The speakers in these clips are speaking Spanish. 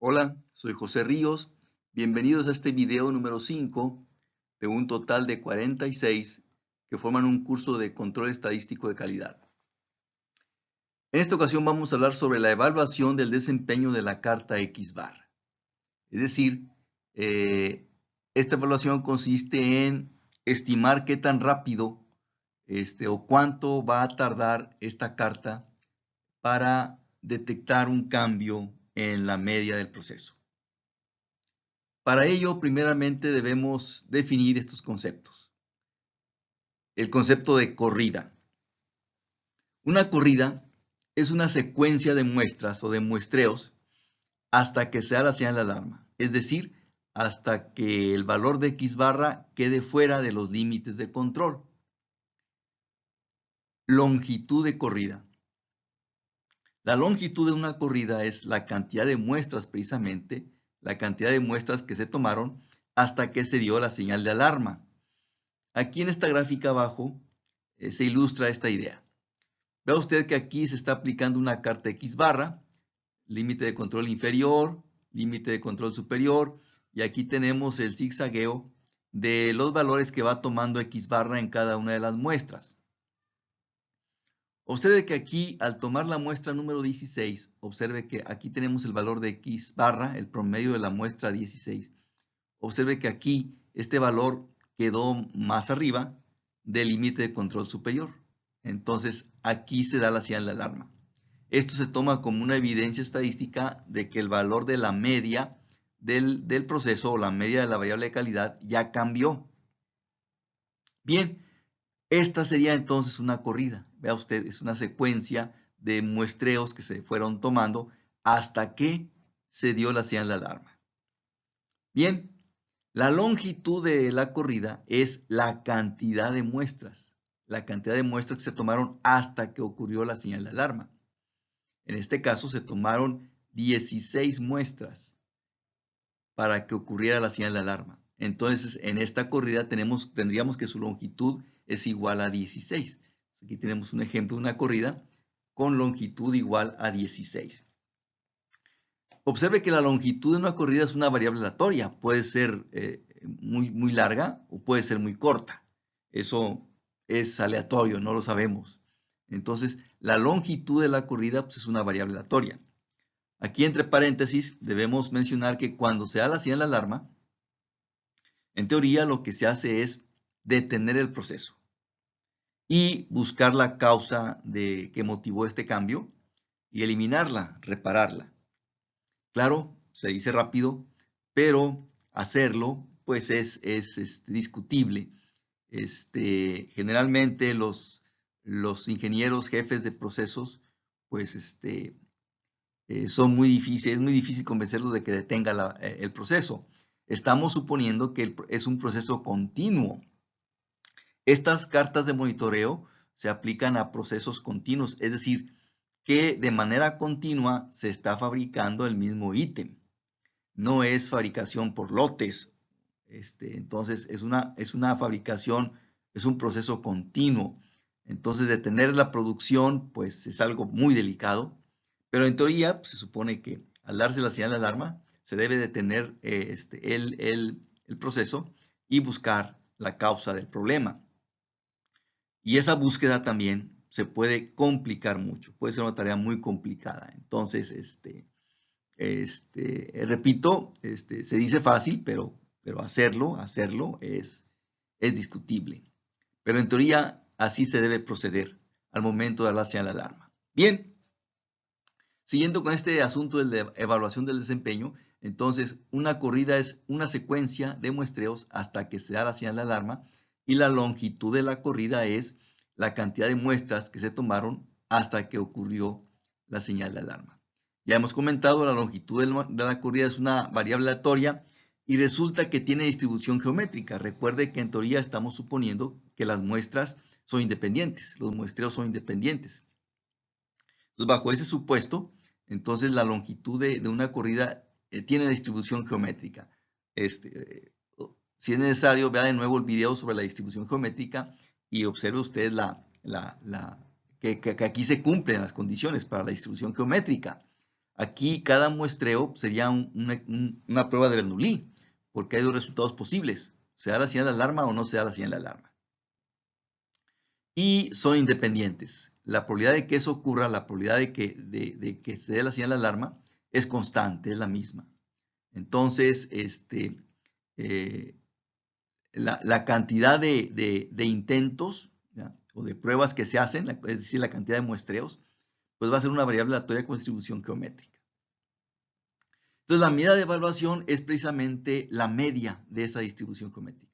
Hola, soy José Ríos. Bienvenidos a este video número 5 de un total de 46 que forman un curso de control estadístico de calidad. En esta ocasión vamos a hablar sobre la evaluación del desempeño de la carta X-Bar. Es decir, esta evaluación consiste en estimar qué tan rápido o cuánto va a tardar esta carta para detectar un cambio en la media del proceso. Para ello, primeramente debemos definir estos conceptos. El concepto de corrida. Una corrida es una secuencia de muestras o de muestreos hasta que se da la señal de alarma, es decir, hasta que el valor de X barra quede fuera de los límites de control. Longitud de corrida. La longitud de una corrida es la cantidad de muestras precisamente, la cantidad de muestras que se tomaron hasta que se dio la señal de alarma. Aquí en esta gráfica abajo se ilustra esta idea. Vea usted que aquí se está aplicando una carta X barra, límite de control inferior, límite de control superior, y aquí tenemos el zigzagueo de los valores que va tomando X barra en cada una de las muestras. Observe que aquí, al tomar la muestra número 16, observe que aquí tenemos el valor de X barra, el promedio de la muestra 16. Observe que aquí este valor quedó más arriba del límite de control superior. Entonces, aquí se da la señal de alarma. Esto se toma como una evidencia estadística de que el valor de la media del proceso o la media de la variable de calidad ya cambió. Bien, esta sería entonces una corrida. Vea usted, es una secuencia de muestreos que se fueron tomando hasta que se dio la señal de alarma. Bien, la longitud de la corrida es la cantidad de muestras. La cantidad de muestras que se tomaron hasta que ocurrió la señal de alarma. En este caso se tomaron 16 muestras para que ocurriera la señal de alarma. Entonces, en esta corrida tendríamos que su longitud es igual a 16. Aquí tenemos un ejemplo de una corrida con longitud igual a 16. Observe que la longitud de una corrida es una variable aleatoria. Puede ser muy larga o puede ser muy corta. Eso es aleatorio, no lo sabemos. Entonces, la longitud de la corrida pues, es una variable aleatoria. Aquí entre paréntesis debemos mencionar que cuando se da la señal de alarma, en teoría lo que se hace es detener el proceso y buscar la causa que motivó este cambio y eliminarla, repararla. Claro, se dice rápido, pero hacerlo pues es discutible. Generalmente los ingenieros jefes de procesos pues es muy difícil convencerlos de que detenga el proceso. Estamos suponiendo que es un proceso continuo. Estas cartas de monitoreo se aplican a procesos continuos, es decir, que de manera continua se está fabricando el mismo ítem. No es fabricación por lotes. Entonces, es una fabricación, es un proceso continuo. Entonces, detener la producción, pues, es algo muy delicado. Pero en teoría, pues, se supone que al darse la señal de alarma, se debe detener el proceso y buscar la causa del problema. Y esa búsqueda también se puede complicar mucho, puede ser una tarea muy complicada. Entonces, repito, se dice fácil, pero hacerlo es discutible. Pero en teoría, así se debe proceder al momento de dar la señal de alarma. Bien. Siguiendo con este asunto de la evaluación del desempeño, entonces una corrida es una secuencia de muestreos hasta que se da la señal de alarma y la longitud de la corrida es la cantidad de muestras que se tomaron hasta que ocurrió la señal de alarma. Ya hemos comentado, la longitud de la corrida es una variable aleatoria y resulta que tiene distribución geométrica. Recuerde que en teoría estamos suponiendo que las muestras son independientes, los muestreos son independientes. Entonces, bajo ese supuesto, entonces la longitud de una corrida tiene distribución geométrica. Si es necesario, vea de nuevo el video sobre la distribución geométrica y observe usted que aquí se cumplen las condiciones para la distribución geométrica. Aquí cada muestreo sería una prueba de Bernoulli, porque hay dos resultados posibles. ¿Se da la señal de alarma o no se da la señal de alarma? Y son independientes. La probabilidad de que eso ocurra, la probabilidad de que se dé la señal de alarma, es constante, es la misma. Entonces, la cantidad de intentos, ¿ya?, o de pruebas que se hacen, es decir, la cantidad de muestreos, pues va a ser una variable aleatoria con distribución geométrica. Entonces, la medida de evaluación es precisamente la media de esa distribución geométrica,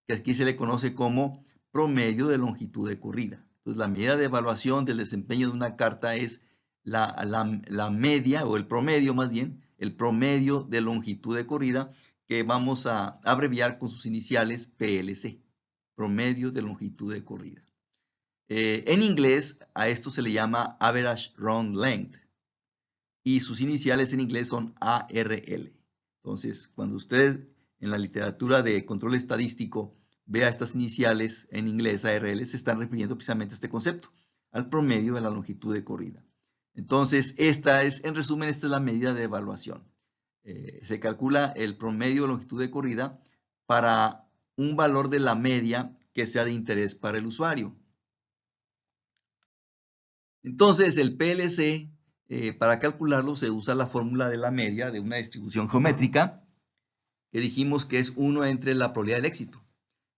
que aquí se le conoce como promedio de longitud de corrida. Entonces, la medida de evaluación del desempeño de una carta es la media, o el promedio más bien, el promedio de longitud de corrida, que vamos a abreviar con sus iniciales PLC, promedio de longitud de corrida. En inglés, a esto se le llama Average Run Length, y sus iniciales en inglés son ARL. Entonces, cuando usted en la literatura de control estadístico vea estas iniciales en inglés, ARL, se están refiriendo precisamente a este concepto, al promedio de la longitud de corrida. Entonces, en resumen, esta es la medida de evaluación. Se calcula el promedio de longitud de corrida para un valor de la media que sea de interés para el usuario. Entonces, el PLC, para calcularlo, se usa la fórmula de la media de una distribución geométrica, que dijimos que es 1 entre la probabilidad del éxito.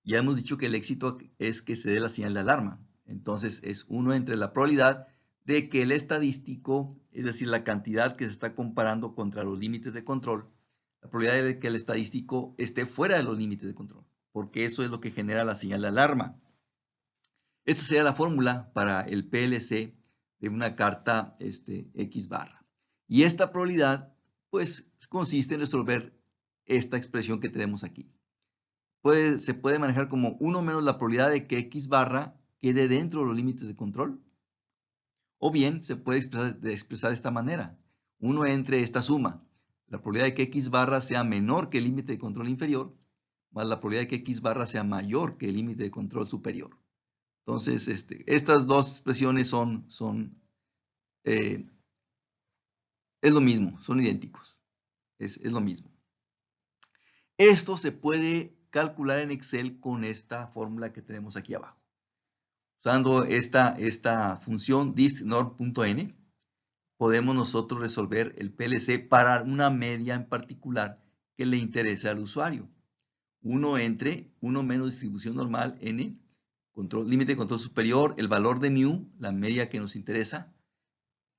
Ya hemos dicho que el éxito es que se dé la señal de alarma. Entonces, es 1 entre la probabilidad de que el estadístico, es decir, la cantidad que se está comparando contra los límites de control, la probabilidad de que el estadístico esté fuera de los límites de control, porque eso es lo que genera la señal de alarma. Esta sería la fórmula para el PLC de una carta X barra. Y esta probabilidad, pues, consiste en resolver esta expresión que tenemos aquí. Se puede manejar como 1 menos la probabilidad de que X barra quede dentro de los límites de control. O bien se puede expresar de esta manera. 1 entre esta suma. La probabilidad de que X barra sea menor que el límite de control inferior, más la probabilidad de que X barra sea mayor que el límite de control superior. Entonces, estas dos expresiones es lo mismo, son idénticos, es lo mismo. Esto se puede calcular en Excel con esta fórmula que tenemos aquí abajo. Usando esta función dist.norm.n, podemos nosotros resolver el PLC para una media en particular que le interesa al usuario. 1 menos distribución normal n, límite de control superior, el valor de mu, la media que nos interesa,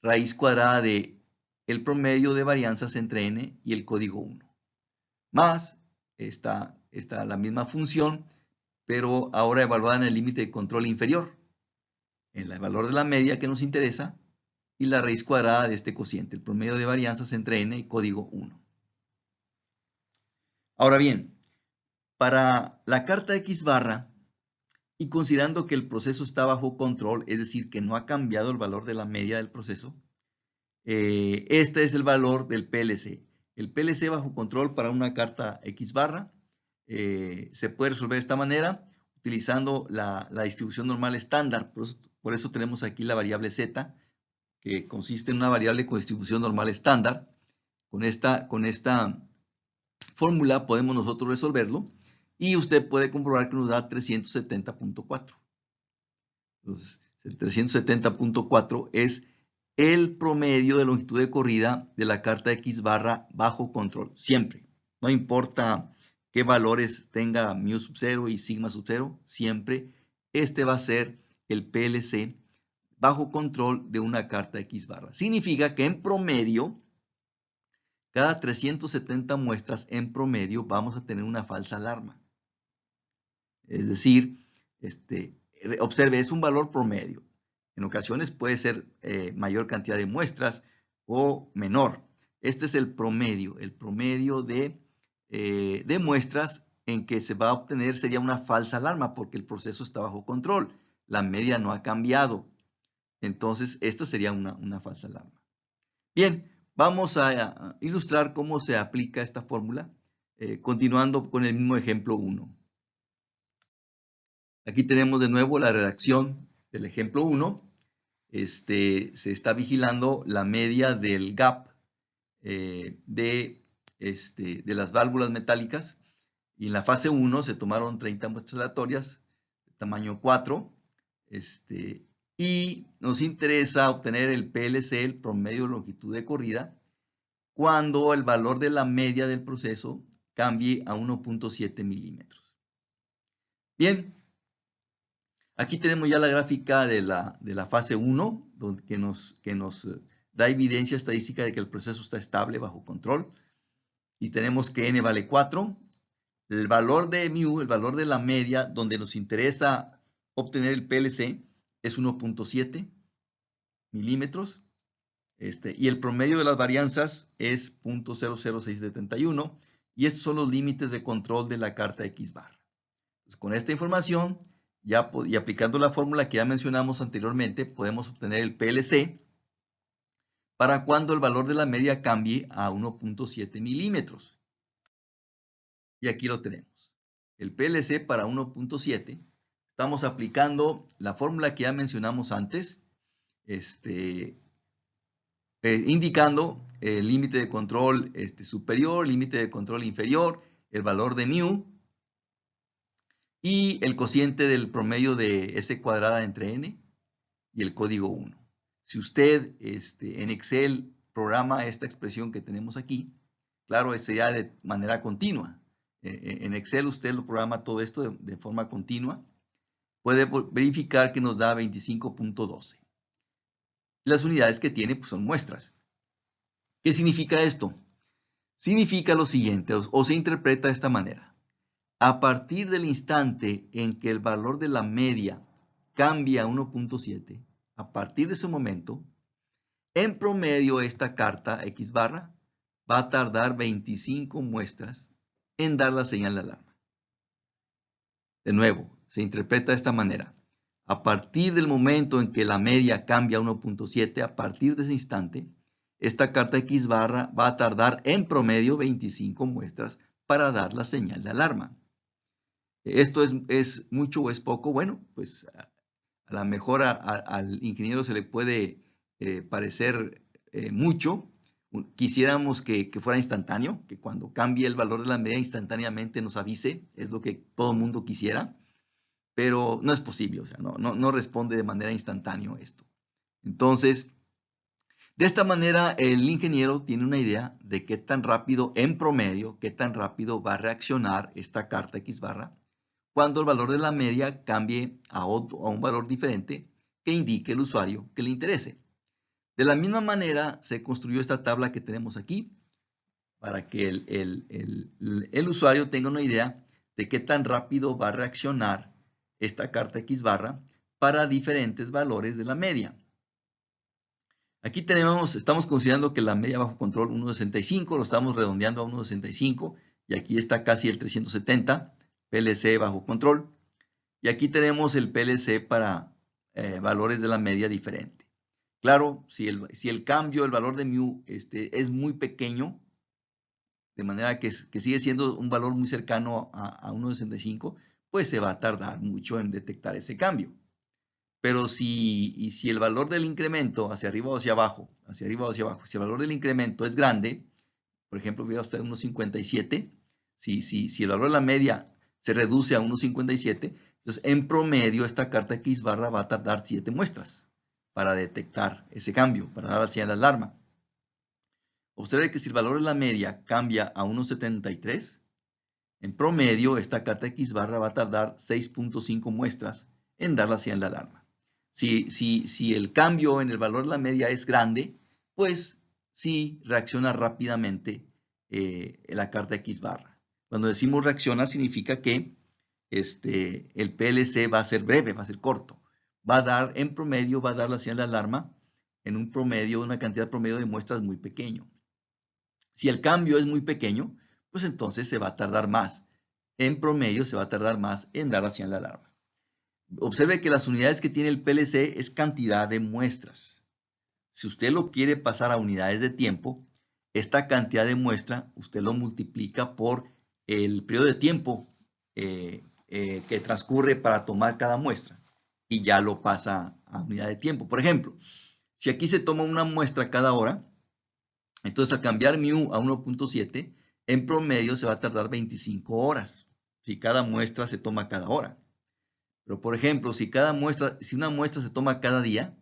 raíz cuadrada de el promedio de varianzas entre n y el código 1. Más está la misma función, pero ahora evaluada en el límite de control inferior, en el valor de la media que nos interesa, y la raíz cuadrada de este cociente, el promedio de varianzas entre n y código 1. Ahora bien, para la carta X barra, y considerando que el proceso está bajo control, es decir, que no ha cambiado el valor de la media del proceso, este es el valor del PLC. El PLC bajo control para una carta X barra se puede resolver de esta manera, utilizando la distribución normal estándar. Por eso tenemos aquí la variable z, que consiste en una variable con distribución normal estándar. Con esta fórmula podemos nosotros resolverlo, y usted puede comprobar que nos da 370.4. Entonces, el 370.4 es el promedio de longitud de corrida de la carta X barra bajo control, siempre. No importa qué valores tenga mu sub 0 y sigma sub 0, siempre este va a ser el PLC bajo control de una carta X barra. Significa que en promedio, cada 370 muestras en promedio vamos a tener una falsa alarma. Es decir, observe, es un valor promedio. En ocasiones puede ser mayor cantidad de muestras o menor. Este es el promedio de muestras en que se va a obtener sería una falsa alarma porque el proceso está bajo control. La media no ha cambiado. Entonces, esta sería una falsa alarma. Bien, vamos a ilustrar cómo se aplica esta fórmula, continuando con el mismo ejemplo 1. Aquí tenemos de nuevo la redacción del ejemplo 1. Se está vigilando la media del gap de las válvulas metálicas. Y en la fase 1 se tomaron 30 muestras aleatorias, de tamaño 4, y nos interesa obtener el PLC, el promedio de longitud de corrida, cuando el valor de la media del proceso cambie a 1.7 milímetros. Bien, aquí tenemos ya la gráfica de la fase 1, que nos da evidencia estadística de que el proceso está estable, bajo control. Y tenemos que n vale 4. El valor de mu, el valor de la media, donde nos interesa obtener el PLC, es 1.7 milímetros. Y el promedio de las varianzas es 0.00671. Y estos son los límites de control de la carta X barra. Entonces, con esta información y aplicando la fórmula que ya mencionamos anteriormente, podemos obtener el PLC para cuando el valor de la media cambie a 1.7 milímetros. Y aquí lo tenemos. El PLC para 1.7. Estamos aplicando la fórmula que ya mencionamos antes, indicando el límite de control superior, límite de control inferior, el valor de mu y el cociente del promedio de S cuadrada entre n y el código 1. Si usted en Excel programa esta expresión que tenemos aquí, claro, sería de manera continua. En Excel usted lo programa todo esto de forma continua. Puede verificar que nos da 25.12. Las unidades que tiene pues, son muestras. ¿Qué significa esto? Significa lo siguiente, o se interpreta de esta manera. A partir del instante en que el valor de la media cambia a 1.7, a partir de ese momento, en promedio esta carta X barra va a tardar 25 muestras en dar la señal de alarma. De nuevo, se interpreta de esta manera. A partir del momento en que la media cambia a 1.7, a partir de ese instante, esta carta X barra va a tardar en promedio 25 muestras para dar la señal de alarma. ¿Esto es mucho o es poco? Bueno, pues a lo mejor al ingeniero se le puede parecer mucho. Quisiéramos que fuera instantáneo, que cuando cambie el valor de la media instantáneamente nos avise, es lo que todo el mundo quisiera, pero no es posible, o sea, no responde de manera instantánea esto. Entonces, de esta manera el ingeniero tiene una idea de qué tan rápido, en promedio, qué tan rápido va a reaccionar esta carta X barra cuando el valor de la media cambie a un valor diferente que indique al usuario que le interese. De la misma manera se construyó esta tabla que tenemos aquí para que el usuario tenga una idea de qué tan rápido va a reaccionar esta carta X barra para diferentes valores de la media. Aquí estamos considerando que la media bajo control 1.65, lo estamos redondeando a 1.65 y aquí está casi el 370, PLC bajo control. Y aquí tenemos el PLC para valores de la media diferente. Claro, si el cambio, el valor de mu es muy pequeño, de manera que sigue siendo un valor muy cercano a 1.65, pues se va a tardar mucho en detectar ese cambio. Pero si el valor del incremento hacia arriba o hacia abajo, si el valor del incremento es grande, por ejemplo, vea usted 1.57, si el valor de la media se reduce a 1.57, entonces en promedio esta carta X barra va a tardar 7 muestras para detectar ese cambio, para dar la señal de alarma. Observe que si el valor de la media cambia a 1.73, en promedio esta carta X barra va a tardar 6.5 muestras en dar la señal de alarma. Si el cambio en el valor de la media es grande, pues sí reacciona rápidamente la carta X barra. Cuando decimos reacciona significa que el PLC va a ser breve, va a ser corto. En promedio, va a dar la señal de alarma en un promedio, una cantidad promedio de muestras muy pequeño. Si el cambio es muy pequeño, pues entonces se va a tardar más. En promedio se va a tardar más en dar la señal de alarma. Observe que las unidades que tiene el PLC es cantidad de muestras. Si usted lo quiere pasar a unidades de tiempo, esta cantidad de muestra usted lo multiplica por el periodo de tiempo que transcurre para tomar cada muestra y ya lo pasa a unidad de tiempo. Por ejemplo, si aquí se toma una muestra cada hora, Entonces, al cambiar mu a 1.7, en promedio se va a tardar 25 horas, si cada muestra se toma cada hora. Pero, por ejemplo, si una muestra se toma cada día,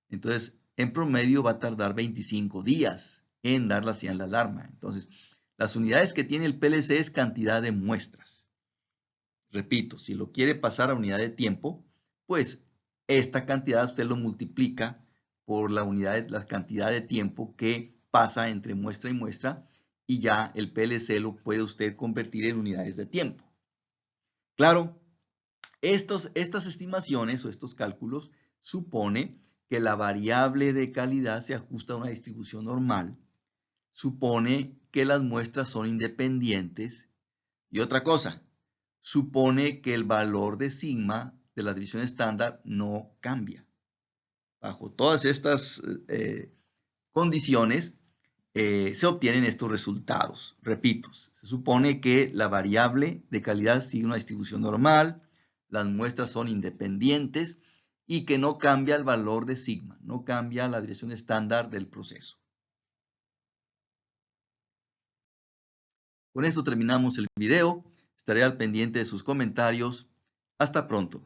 entonces, en promedio va a tardar 25 días en dar la señal de alarma. Entonces, las unidades que tiene el PLC es cantidad de muestras. Repito, si lo quiere pasar a unidad de tiempo, pues esta cantidad usted lo multiplica por la cantidad de tiempo que pasa entre muestra y muestra, y ya el PLC lo puede usted convertir en unidades de tiempo. Claro, estas estimaciones o estos cálculos supone que la variable de calidad se ajusta a una distribución normal, supone que las muestras son independientes y otra cosa, supone que el valor de sigma de la división estándar no cambia. Bajo todas estas condiciones se obtienen estos resultados. Repito, se supone que la variable de calidad sigue una distribución normal, las muestras son independientes y que no cambia el valor de sigma, no cambia la dirección estándar del proceso. Con esto terminamos el video. Estaré al pendiente de sus comentarios. Hasta pronto.